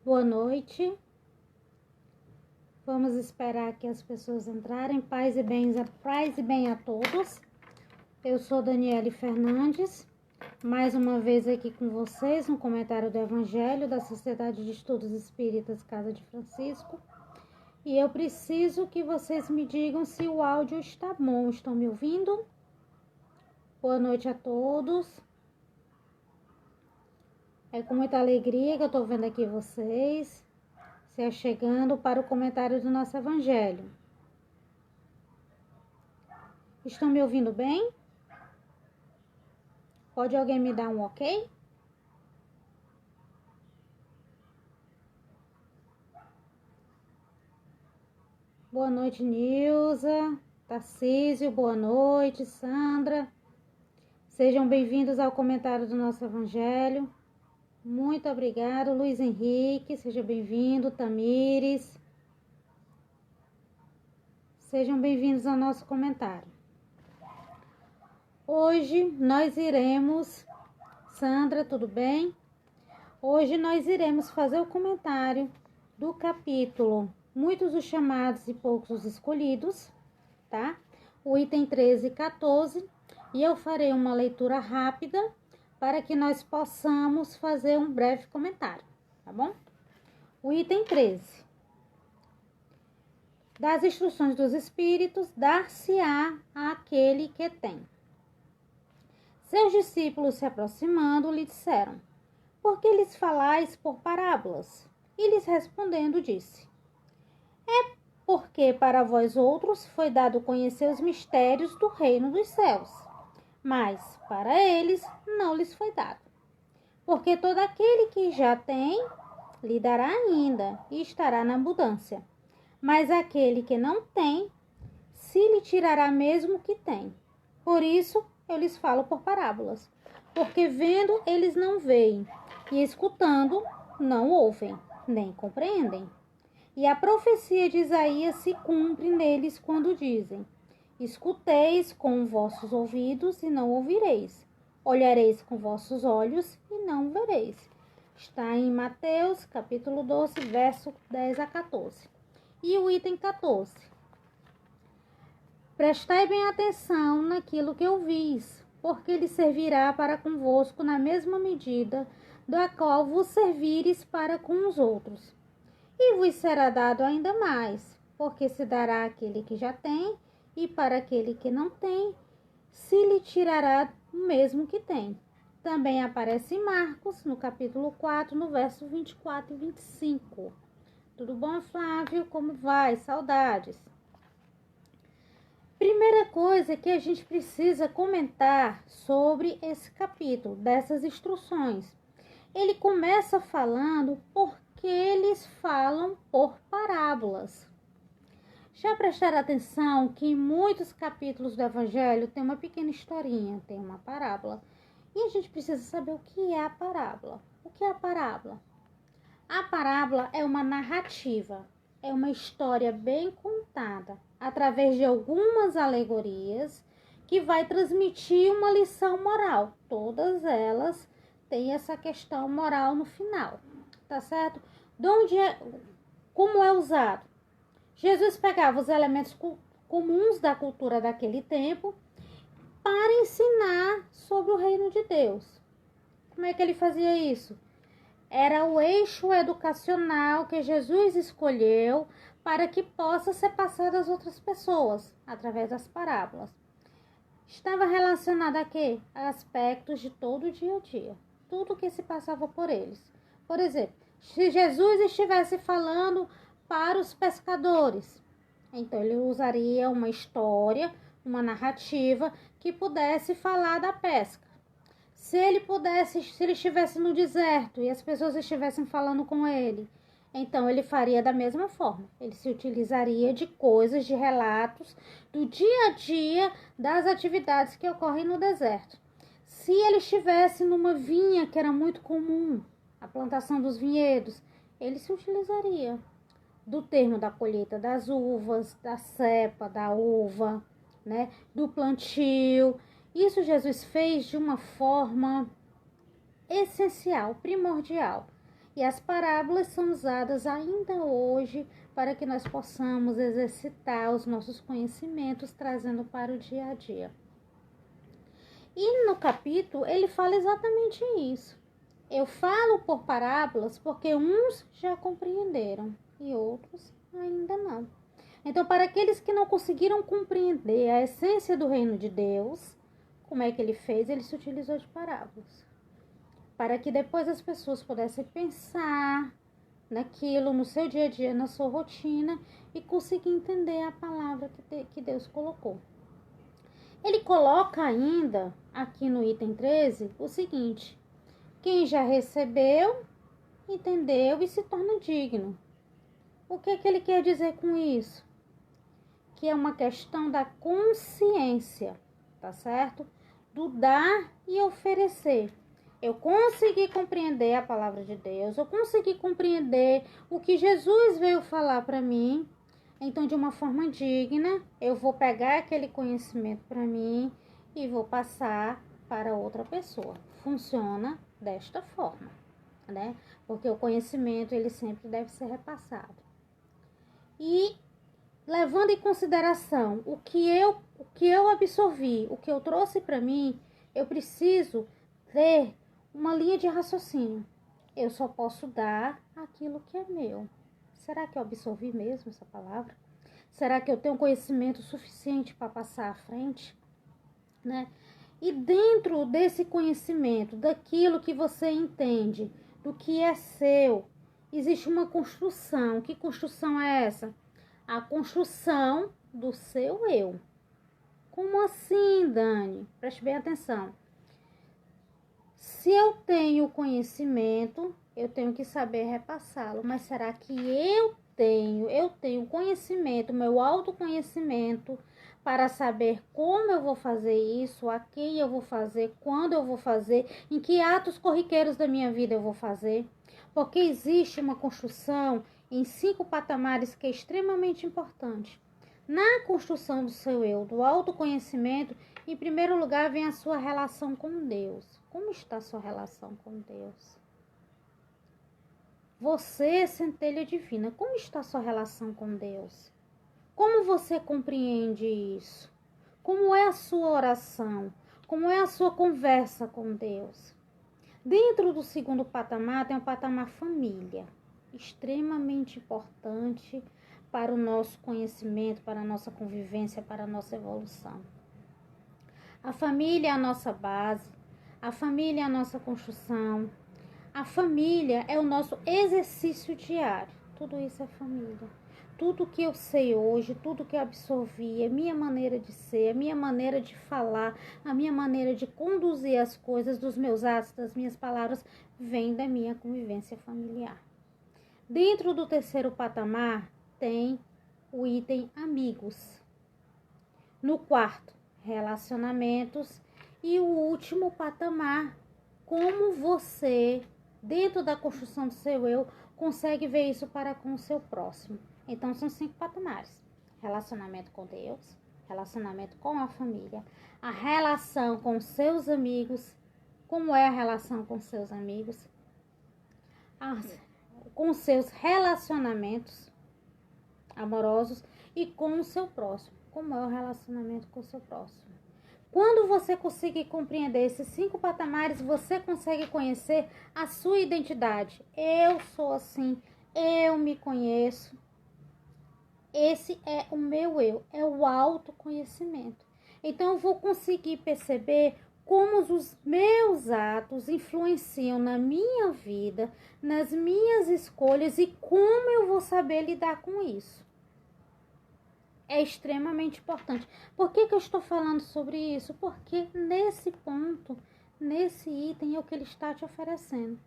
Boa noite. Vamos esperar que as pessoas entrarem. Paz e bem a todos. Eu sou Daniele Fernandes, mais uma vez aqui com vocês no comentário do Evangelho da Sociedade de Estudos Espíritas Casa de Francisco. E eu preciso que vocês me digam se o áudio está bom. Estão me ouvindo? Boa noite a todos. É com muita alegria que eu estou vendo aqui vocês se chegando para o comentário do nosso Evangelho. Estão me ouvindo bem? Pode alguém me dar um ok? Boa noite, Nilza, Tarcísio, boa noite, Sandra. Sejam bem-vindos ao comentário do nosso Evangelho. Muito obrigado, Luiz Henrique, seja bem-vindo, Tamires. Sejam bem-vindos ao nosso comentário. Hoje nós iremos... Sandra, tudo bem? Hoje nós iremos fazer o comentário do capítulo Muitos os Chamados e Poucos os Escolhidos, tá? O item 13 e 14, e eu farei uma leitura rápida para que nós possamos fazer um breve comentário, tá bom? O item 13. Das instruções dos Espíritos, dar-se-á àquele que tem. Seus discípulos, se aproximando, lhe disseram: por que lhes falais por parábolas? E lhes respondendo, disse: é porque para vós outros foi dado conhecer os mistérios do reino dos céus, mas para eles não lhes foi dado. Porque todo aquele que já tem, lhe dará ainda, e estará na abundância. Mas aquele que não tem, se lhe tirará mesmo o que tem. Por isso eu lhes falo por parábolas, porque vendo eles não veem, e escutando não ouvem, nem compreendem. E a profecia de Isaías se cumpre neles quando dizem: escuteis com vossos ouvidos e não ouvireis, olhareis com vossos olhos e não vereis. Está em Mateus, capítulo 12, verso 10 a 14. E o item 14. Prestai bem atenção naquilo que ouvis, porque lhe servirá para convosco na mesma medida da qual vos servires para com os outros. E vos será dado ainda mais, porque se dará àquele que já tem, e para aquele que não tem, se lhe tirará o mesmo que tem. Também aparece em Marcos, no capítulo 4, no verso 24 e 25. Tudo bom, Flávio? Como vai? Saudades. Primeira coisa que a gente precisa comentar sobre esse capítulo, dessas instruções. Ele começa falando porque eles falam por parábolas. Já prestaram atenção que em muitos capítulos do Evangelho tem uma pequena historinha, tem uma parábola. E a gente precisa saber o que é a parábola. O que é a parábola? A parábola é uma narrativa, é uma história bem contada, através de algumas alegorias, que vai transmitir uma lição moral. Todas elas têm essa questão moral no final, tá certo? Como é usado? Jesus pegava os elementos comuns da cultura daquele tempo para ensinar sobre o reino de Deus. Como é que ele fazia isso? Era o eixo educacional que Jesus escolheu para que possa ser passado às outras pessoas, através das parábolas. Estava relacionado a quê? A aspectos de todo o dia a dia. Tudo que se passava por eles. Por exemplo, se Jesus estivesse falando para os pescadores, então ele usaria uma história, uma narrativa que pudesse falar da pesca. Se ele estivesse no deserto e as pessoas estivessem falando com ele, então ele faria da mesma forma. Ele se utilizaria de coisas, de relatos do dia a dia das atividades que ocorrem no deserto. Se ele estivesse numa vinha, que era muito comum, a plantação dos vinhedos, ele se utilizaria do termo da colheita das uvas, da cepa, da uva, né, do plantio. Isso Jesus fez de uma forma essencial, primordial. E as parábolas são usadas ainda hoje para que nós possamos exercitar os nossos conhecimentos, trazendo para o dia a dia. E no capítulo ele fala exatamente isso. Eu falo por parábolas porque uns já compreenderam e outros ainda não. Então, para aqueles que não conseguiram compreender a essência do reino de Deus, como é que ele fez? Ele se utilizou de parábolas. Para que depois as pessoas pudessem pensar naquilo, no seu dia a dia, na sua rotina, e conseguir entender a palavra que Deus colocou. Ele coloca ainda, aqui no item 13, o seguinte: quem já recebeu, entendeu e se torna digno. O que ele quer dizer com isso? Que é uma questão da consciência, tá certo? Do dar e oferecer. Eu consegui compreender a palavra de Deus, eu consegui compreender o que Jesus veio falar para mim. Então, de uma forma digna, eu vou pegar aquele conhecimento para mim e vou passar para outra pessoa. Funciona desta forma, né? Porque o conhecimento, ele sempre deve ser repassado. E levando em consideração o que eu absorvi, o que eu trouxe para mim, eu preciso ter uma linha de raciocínio. Eu só posso dar aquilo que é meu. Será que eu absorvi mesmo essa palavra? Será que eu tenho conhecimento suficiente para passar à frente? Né? E dentro desse conhecimento, daquilo que você entende, do que é seu, existe uma construção. Que construção é essa? A construção do seu eu. Como assim, Dani? Preste bem atenção. Se eu tenho conhecimento, eu tenho que saber repassá-lo. Mas será que eu tenho conhecimento, meu autoconhecimento, para saber como eu vou fazer isso, a quem eu vou fazer, quando eu vou fazer, em que atos corriqueiros da minha vida eu vou fazer? Porque existe uma construção em 5 patamares que é extremamente importante. Na construção do seu eu, do autoconhecimento, em primeiro lugar vem a sua relação com Deus. Como está a sua relação com Deus? Você, centelha divina, como está a sua relação com Deus? Como você compreende isso? Como é a sua oração? Como é a sua conversa com Deus? Dentro do segundo patamar tem o patamar família, extremamente importante para o nosso conhecimento, para a nossa convivência, para a nossa evolução. A família é a nossa base, a família é a nossa construção, a família é o nosso exercício diário. Tudo isso é família. Tudo que eu sei hoje, tudo que eu absorvi, a minha maneira de ser, a minha maneira de falar, a minha maneira de conduzir as coisas, dos meus atos, das minhas palavras, vem da minha convivência familiar. Dentro do terceiro patamar tem o item amigos. No quarto, relacionamentos. E o último patamar, como você, dentro da construção do seu eu, consegue ver isso para com o seu próximo. Então, são 5 patamares. Relacionamento com Deus, relacionamento com a família, a relação com seus amigos, como é a relação com seus amigos, com seus relacionamentos amorosos e com o seu próximo. Como é o relacionamento com o seu próximo? Quando você conseguir compreender esses 5 patamares, você consegue conhecer a sua identidade. Eu sou assim, eu me conheço. Esse é o meu eu, é o autoconhecimento. Então, eu vou conseguir perceber como os meus atos influenciam na minha vida, nas minhas escolhas e como eu vou saber lidar com isso. É extremamente importante. Por que eu estou falando sobre isso? Porque nesse ponto, nesse item, é o que ele está te oferecendo.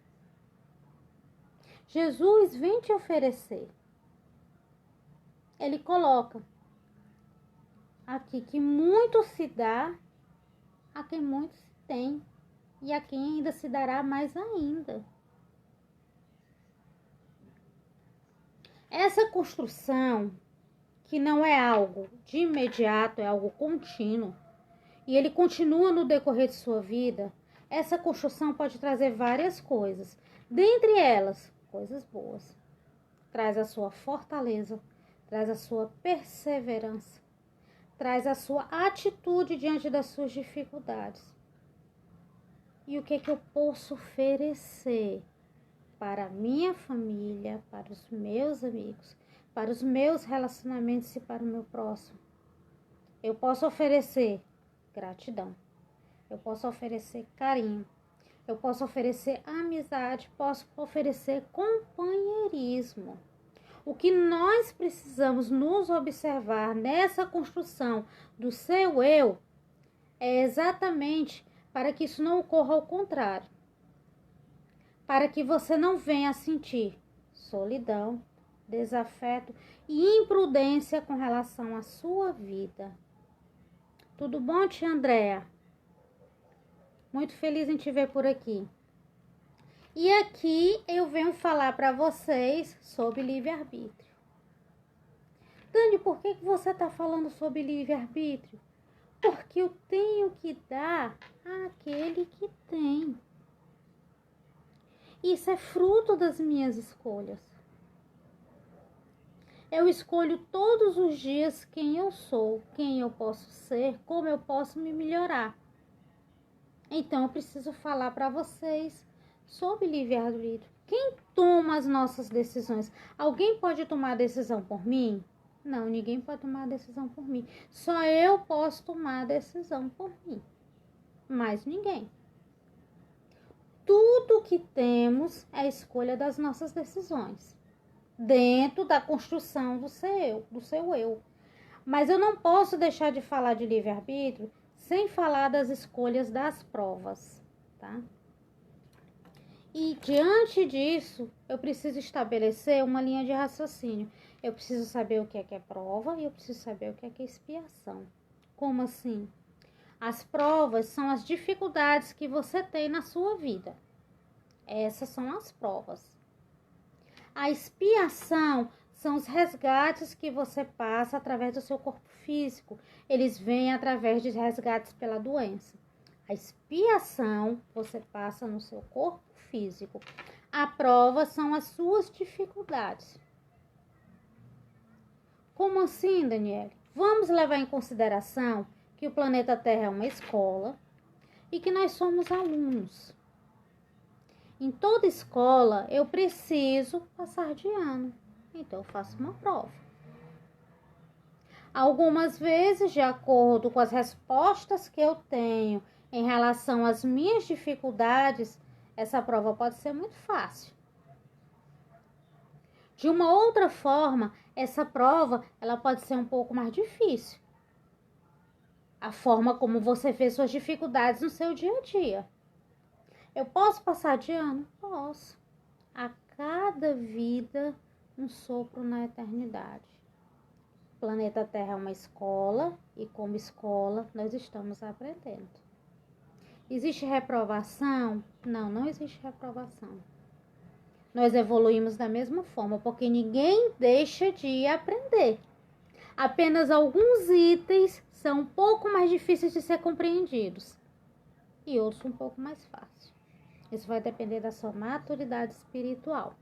Jesus vem te oferecer. Ele coloca aqui que muito se dá a quem muito se tem e a quem ainda se dará mais ainda. Essa construção, que não é algo de imediato, é algo contínuo, e ele continua no decorrer de sua vida, essa construção pode trazer várias coisas. Dentre elas, coisas boas. Traz a sua fortaleza, traz a sua perseverança, traz a sua atitude diante das suas dificuldades. E o que é que eu posso oferecer para a minha família, para os meus amigos, para os meus relacionamentos e para o meu próximo? Eu posso oferecer gratidão, eu posso oferecer carinho, eu posso oferecer amizade, posso oferecer companheirismo. O que nós precisamos nos observar nessa construção do seu eu é exatamente para que isso não ocorra ao contrário. Para que você não venha a sentir solidão, desafeto e imprudência com relação à sua vida. Tudo bom, tia Andréa? Muito feliz em te ver por aqui. E aqui eu venho falar para vocês sobre livre-arbítrio. Dani, por que você está falando sobre livre-arbítrio? Porque eu tenho que dar àquele que tem. Isso é fruto das minhas escolhas. Eu escolho todos os dias quem eu sou, quem eu posso ser, como eu posso me melhorar. Então, eu preciso falar para vocês sobre livre-arbítrio. Quem toma as nossas decisões? Alguém pode tomar a decisão por mim? Não, ninguém pode tomar a decisão por mim. Só eu posso tomar a decisão por mim. Mais ninguém. Tudo que temos é a escolha das nossas decisões. Dentro da construção do seu eu. Mas eu não posso deixar de falar de livre-arbítrio sem falar das escolhas das provas, tá? E diante disso, eu preciso estabelecer uma linha de raciocínio. Eu preciso saber o que é prova e eu preciso saber o que é expiação. Como assim? As provas são as dificuldades que você tem na sua vida. Essas são as provas. A expiação são os resgates que você passa através do seu corpo físico. Eles vêm através de resgates pela doença. A expiação você passa no seu corpo físico. A prova são as suas dificuldades. Como assim, Daniele? Vamos levar em consideração que o planeta Terra é uma escola e que nós somos alunos. Em toda escola, eu preciso passar de ano. Então, eu faço uma prova. Algumas vezes, de acordo com as respostas que eu tenho em relação às minhas dificuldades, essa prova pode ser muito fácil. De uma outra forma, essa prova ela pode ser um pouco mais difícil. A forma como você fez suas dificuldades no seu dia a dia. Eu posso passar de ano? Posso. A cada vida, um sopro na eternidade. O planeta Terra é uma escola e como escola nós estamos aprendendo. Existe reprovação? Não, não existe reprovação. Nós evoluímos da mesma forma, porque ninguém deixa de aprender. Apenas alguns itens são um pouco mais difíceis de ser compreendidos e outros um pouco mais fáceis. Isso vai depender da sua maturidade espiritual,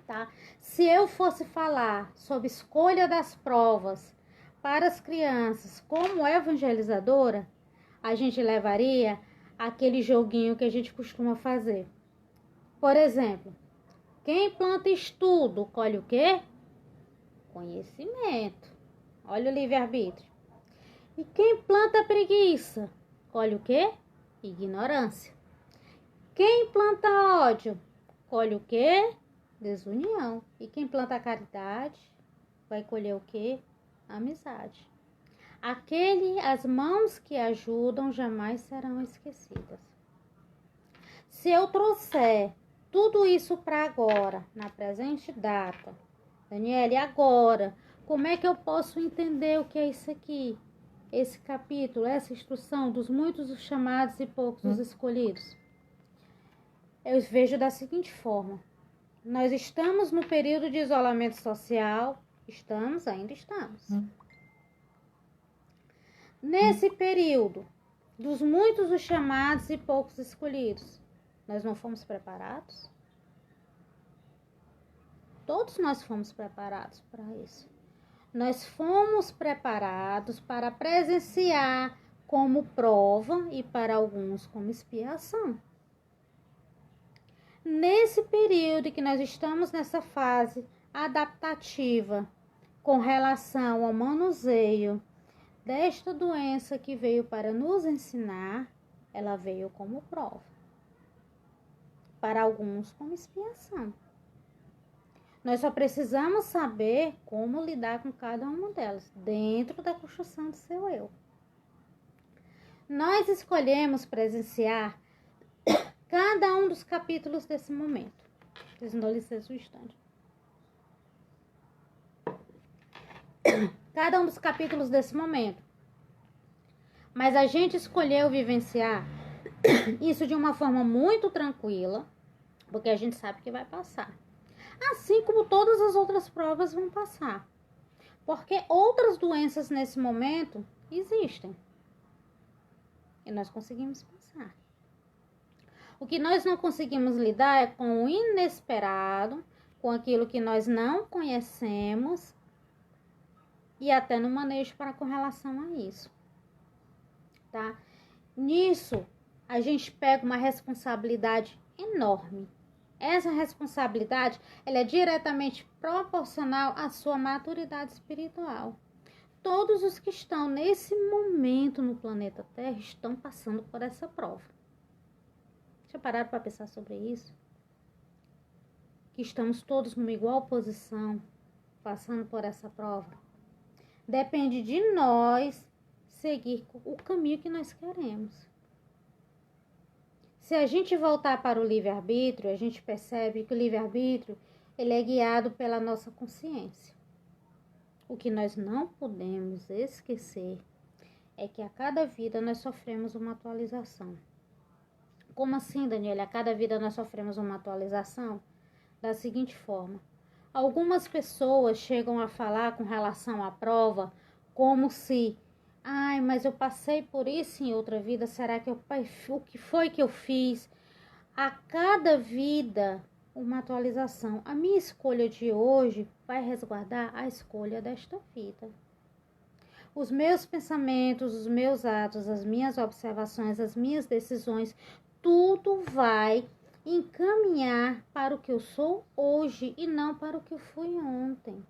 tá? Se eu fosse falar sobre escolha das provas para as crianças como evangelizadora, a gente levaria aquele joguinho que a gente costuma fazer. Por exemplo, quem planta estudo, colhe o quê? Conhecimento. Olha o livre-arbítrio. E quem planta preguiça, colhe o quê? Ignorância. Quem planta ódio, colhe o quê? Desunião. E quem planta caridade, vai colher o quê? Amizade. As mãos que ajudam jamais serão esquecidas. Se eu trouxer tudo isso para agora, na presente data, Daniele, agora, como é que eu posso entender o que é isso aqui? Esse capítulo, essa instrução dos muitos os chamados e poucos os escolhidos? Eu vejo da seguinte forma. Nós estamos no período de isolamento social. Ainda estamos. Nesse período, dos muitos os chamados e poucos escolhidos, nós não fomos preparados? Todos nós fomos preparados para isso. Nós fomos preparados para presenciar como prova e para alguns como expiação. Nesse período que nós estamos nessa fase adaptativa com relação ao manuseio desta doença que veio para nos ensinar, ela veio como prova. Para alguns como expiação. Nós só precisamos saber como lidar com cada uma delas, dentro da construção do seu eu. Nós escolhemos presenciar cada um dos capítulos desse momento. Vocês não dão licença um instante. Cada um dos capítulos desse momento. Mas a gente escolheu vivenciar isso de uma forma muito tranquila, porque a gente sabe que vai passar. Assim como todas as outras provas vão passar. Porque outras doenças nesse momento existem. E nós conseguimos passar. O que nós não conseguimos lidar é com o inesperado, com aquilo que nós não conhecemos e até no manejo com relação a isso. Tá? Nisso, a gente pega uma responsabilidade enorme. Essa responsabilidade, ela é diretamente proporcional à sua maturidade espiritual. Todos os que estão nesse momento no planeta Terra estão passando por essa prova. Já pararam para pensar sobre isso? Que estamos todos numa igual posição, passando por essa prova. Depende de nós seguir o caminho que nós queremos. Se a gente voltar para o livre-arbítrio, a gente percebe que o livre-arbítrio ele é guiado pela nossa consciência. O que nós não podemos esquecer é que a cada vida nós sofremos uma atualização. Como assim, Daniela? A cada vida nós sofremos uma atualização? Da seguinte forma. Algumas pessoas chegam a falar com relação à prova como se... Ai, mas eu passei por isso em outra vida. Será que o que foi que eu fiz? A cada vida, uma atualização. A minha escolha de hoje vai resguardar a escolha desta vida. Os meus pensamentos, os meus atos, as minhas observações, as minhas decisões, tudo vai encaminhar para o que eu sou hoje e não para o que eu fui ontem.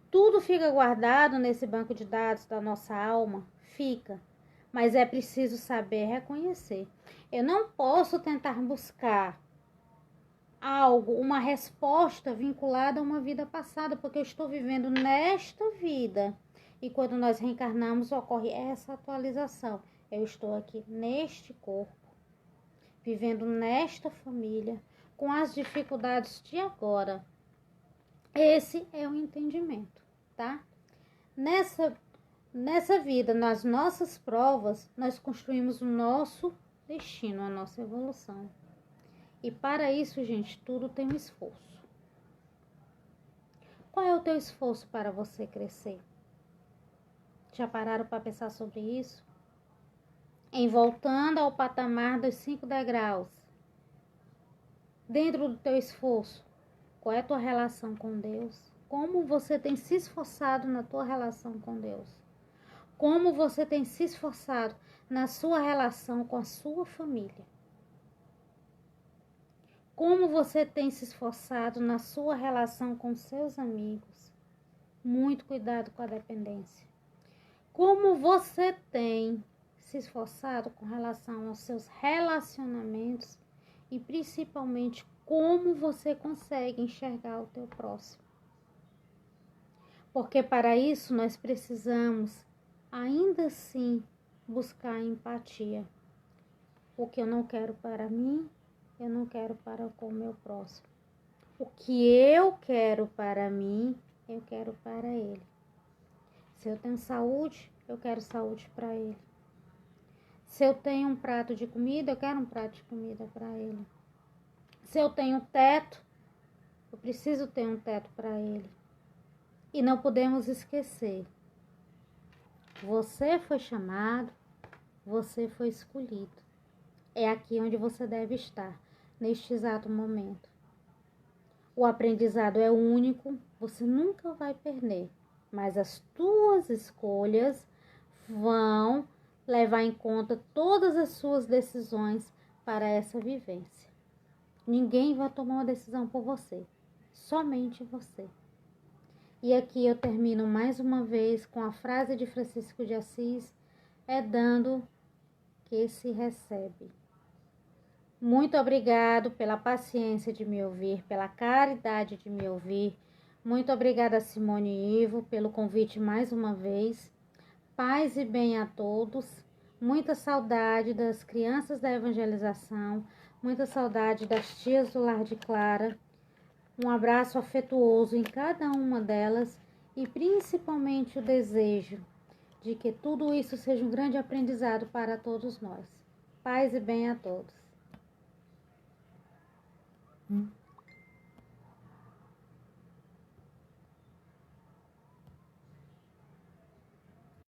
Tudo fica guardado nesse banco de dados da nossa alma? Fica. Mas é preciso saber reconhecer. Eu não posso tentar buscar algo, uma resposta vinculada a uma vida passada, porque eu estou vivendo nesta vida. E quando nós reencarnamos, ocorre essa atualização. Eu estou aqui neste corpo, vivendo nesta família, com as dificuldades de agora. Esse é o entendimento, tá? Nessa vida, nas nossas provas, nós construímos o nosso destino, a nossa evolução. E para isso, gente, tudo tem um esforço. Qual é o teu esforço para você crescer? Já pararam para pensar sobre isso? Em voltando ao patamar dos 5 degraus. Dentro do teu esforço, qual é a tua relação com Deus? Como você tem se esforçado na tua relação com Deus? Como você tem se esforçado na sua relação com a sua família? Como você tem se esforçado na sua relação com seus amigos? Muito cuidado com a dependência. Como você tem se esforçado com relação aos seus relacionamentos e principalmente como você consegue enxergar o teu próximo. Porque para isso nós precisamos ainda assim buscar empatia. O que eu não quero para mim, eu não quero para com o meu próximo. O que eu quero para mim, eu quero para ele. Se eu tenho saúde, eu quero saúde para ele. Se eu tenho um prato de comida, eu quero um prato de comida para ele. Se eu tenho teto, eu preciso ter um teto para ele. E não podemos esquecer. Você foi chamado, você foi escolhido. É aqui onde você deve estar, neste exato momento. O aprendizado é único, você nunca vai perder, mas as tuas escolhas vão levar em conta todas as suas decisões para essa vivência. Ninguém vai tomar uma decisão por você, somente você. E aqui eu termino mais uma vez com a frase de Francisco de Assis: é dando que se recebe. Muito obrigado pela paciência de me ouvir, pela caridade de me ouvir. Muito obrigada, Simone e Ivo, pelo convite mais uma vez. Paz e bem a todos. Muita saudade das crianças da evangelização. Muita saudade das tias do Lar de Clara. Um abraço afetuoso em cada uma delas e principalmente o desejo de que tudo isso seja um grande aprendizado para todos nós. Paz e bem a todos.